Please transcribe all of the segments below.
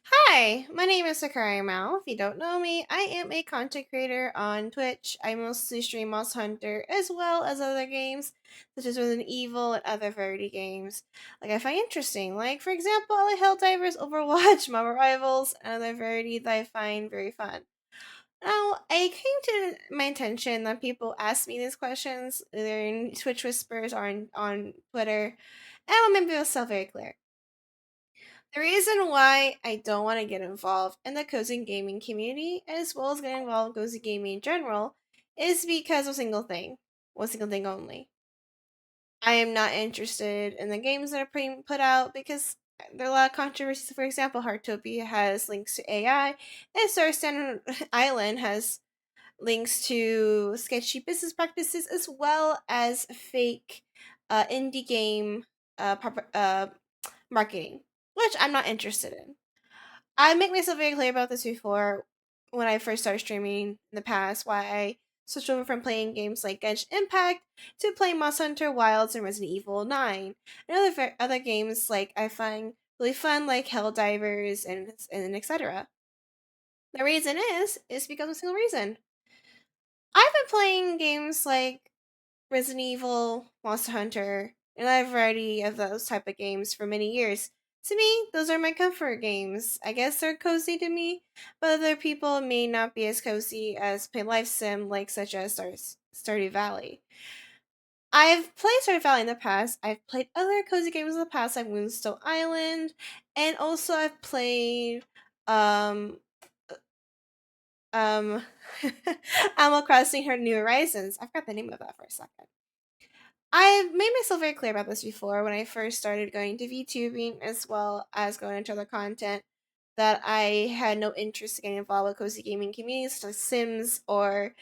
Hi, my name is hikarimel. If you don't know me, I am a content creator on Twitch. I mostly stream Monster Hunter as well as other games, such as Resident Evil and other variety games. Like I find interesting, like for example, I like Helldivers, Overwatch, Marvel Rivals, and other variety that I find very fun. Now, it came to my attention that people ask me these questions, either in Twitch Whispers or on Twitter, and I'll make myself very clear. The reason why I don't want to get involved in the cozy gaming community, as well as getting involved in cozy gaming in general, is because of a single thing. One single thing only. I am not interested in the games that are being put out because there are a lot of controversies. For example, Heartopia has links to AI, and Star Standard Island has links to sketchy business practices as well as fake indie game marketing, which I'm not interested in. I make myself very clear about this before when I first started streaming in the past, why I switched over from playing games like Genshin Impact to playing Monster Hunter Wilds and Resident Evil 9. And other games like I find really fun like Helldivers and etc. The reason is because of a single reason. I've been playing games like Resident Evil, Monster Hunter, and a variety of those type of games for many years. To me, those are my comfort games. I guess they're cozy to me, but other people may not be as cozy as play life sim like such as Stardew Valley. I've played Stardew Valley in the past. I've played other cozy games in the past like Moonstone Island, and also I've played um um Animal Crossing: New Horizons. I forgot the name of that for a second. I've made myself very clear about this before when I first started going to VTubing as well as going into other content that I had no interest in getting involved with cozy gaming communities such as Sims or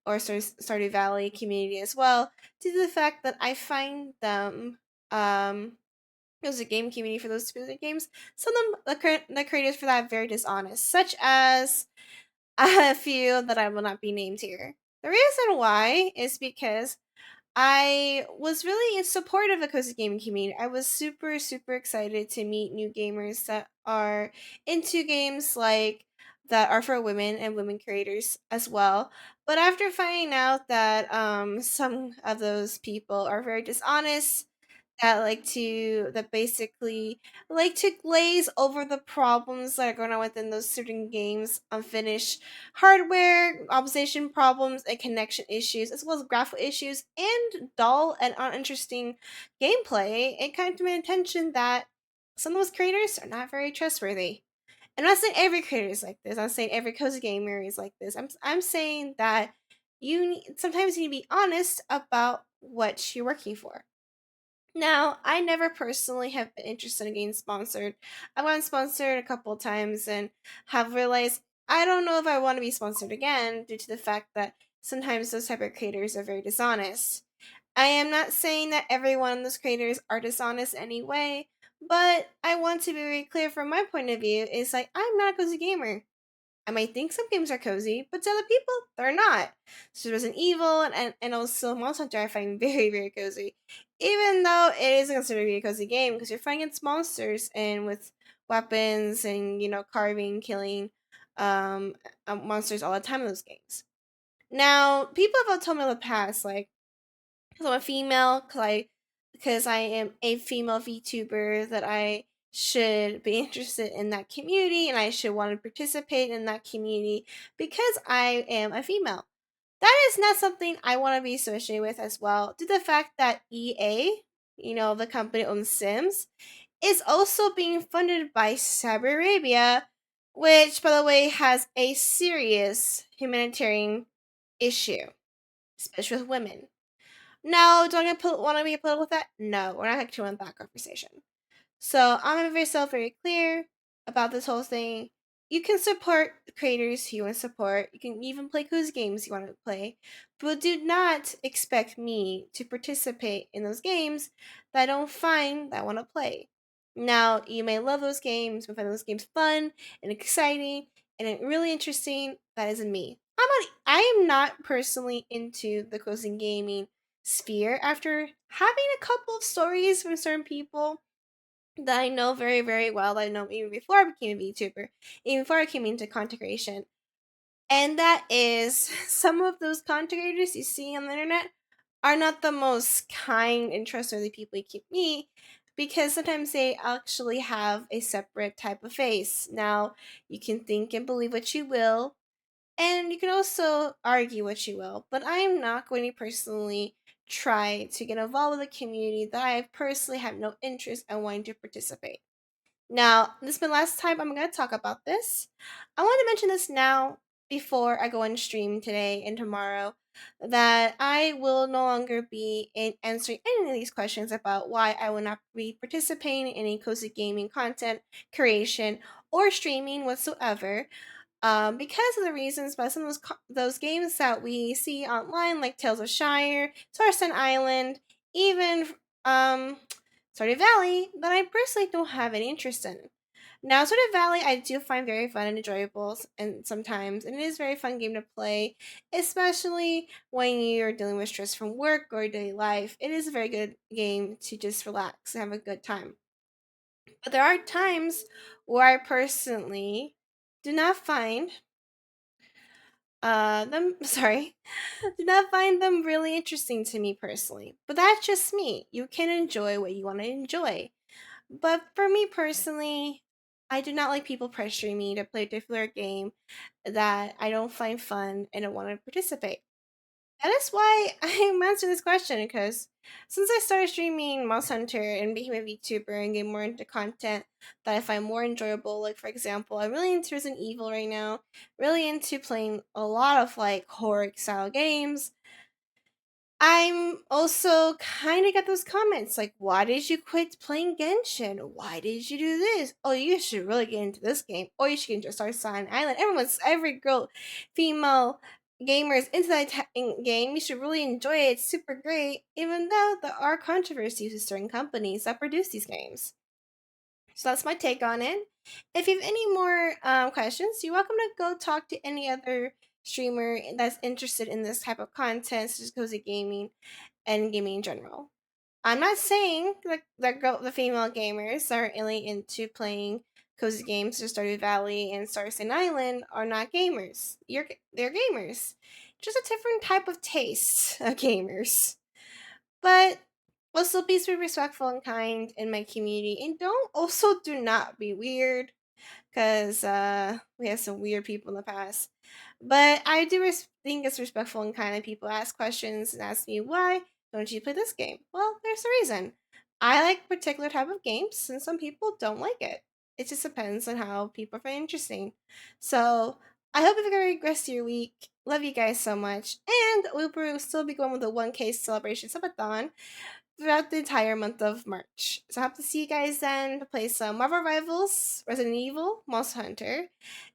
Stardew Valley community as well, due to the fact that I find them as a game community for those specific games, some of them the creators for that very dishonest, such as a few that I will not be named here. The reason why is because I was really in support of the cozy gaming community. I was super, super excited to meet new gamers that are into games like that are for women and women creators as well. But after finding out that some of those people are very dishonest, that basically like to glaze over the problems that are going on within those certain games, unfinished hardware, optimization problems, and connection issues, as well as graphical issues and dull and uninteresting gameplay. It kind of made attention that some of those creators are not very trustworthy. And I'm not saying every creator is like this. I'm not saying every cozy gamer is like this. I'm saying that sometimes you need to be honest about what you're working for. Now, I never personally have been interested in getting sponsored. I've gotten sponsored a couple of times and have realized I don't know if I want to be sponsored again due to the fact that sometimes those type of creators are very dishonest. I am not saying that every one of those creators are dishonest anyway, but I want to be very clear from my point of view is like I'm not a cozy gamer. I might think some games are cozy, but to other people, they're not. So Resident Evil and also Monster Hunter I find very, very cozy. Even though it isn't considered to be a cozy game, because you're fighting against monsters and with weapons and, carving, killing monsters all the time in those games. Now, people have told me in the past, like, because I'm a female, because I am a female VTuber, that I should be interested in that community and I should want to participate in that community because I am a female. That is not something I want to be associated with as well, due to the fact that EA, the company owns Sims, is also being funded by Saudi Arabia, which, by the way, has a serious humanitarian issue, especially with women. No, do I want to be political with that? No, we're not actually on that conversation. So I'm gonna make myself very clear about this whole thing. You can support the creators you want to support. You can even play whose games you want to play, but do not expect me to participate in those games that I don't find that I want to play. Now, you may love those games, but find those games fun and exciting and really interesting. That isn't me. I am not personally into the closing gaming sphere after having a couple of stories from certain people. that I know very, very well, that I know even before I became a VTuber, even before I came into content creation. And that is some of those content creators you see on the internet are not the most kind and trustworthy people you keep me, because sometimes they actually have a separate type of face. Now, you can think and believe what you will, and you can also argue what you will, but I am not going to personally try to get involved with a community that I personally have no interest in wanting to participate. Now, this is my last time I'm going to talk about this. I want to mention this now before I go on stream today and tomorrow, that I will no longer be answering any of these questions about why I will not be participating in any cozy gaming content creation or streaming whatsoever, because of the reasons by some of those games that we see online, like Tales of Shire, Starstone Island, even um, Stardew Valley, that I personally don't have any interest in. Now, Stardew Valley, I do find very fun and enjoyable, and sometimes, and it is a very fun game to play, especially when you're dealing with stress from work or daily life. It is a very good game to just relax and have a good time. But there are times where I personally do not find them sorry, do not find them really interesting to me personally. But that's just me. You can enjoy what you want to enjoy. But for me personally, I do not like people pressuring me to play a particular game that I don't find fun and don't want to participate. That is why I'm answering this question, because since I started streaming Mouse Hunter and became a VTuber and get more into content that I find more enjoyable, like for example, I'm really into Resident Evil right now, really into playing a lot of like horror style games. I'm also kind of get those comments like, why did you quit playing Genshin? Why did you do this? Oh, you should really get into this game. Or you should get into Star Silent Island. Every girl, female gamers into that game. You should really enjoy it. It's super great, even though there are controversies with certain companies that produce these games. So that's my take on it. If you have any more questions, you're welcome to go talk to any other streamer that's interested in this type of content, such as cozy gaming and gaming in general. I'm not saying the female gamers are really into playing cozy games such as Stardew Valley and Star Citizen Island are not gamers. They're gamers. Just a different type of taste of gamers. But also be super respectful and kind in my community, and do not be weird, because we had some weird people in the past. But I do think it's respectful and kind of people ask questions and ask me, why don't you play this game? Well, there's a reason. I like particular type of games, and some people don't like it. It just depends on how people find interesting. So I hope you have a great rest of your week. Love you guys so much, and we'll still be going with the 1K celebration subathon throughout the entire month of March. So I hope to see you guys then to play some Marvel Rivals, Resident Evil, Monster Hunter,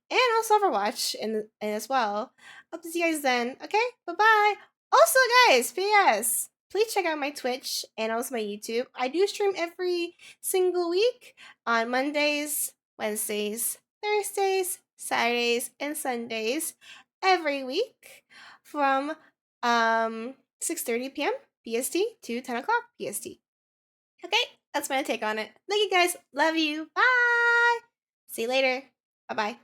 and also Overwatch as well. Hope to see you guys then. Okay, bye bye. Also, guys, P.S. Please check out my Twitch and also my YouTube. I do stream every single week on Mondays, Wednesdays, Thursdays, Saturdays, and Sundays every week from 6:30 p.m. PST to 10 o'clock PST. Okay, that's my take on it. Thank you guys. Love you. Bye. See you later. Bye bye.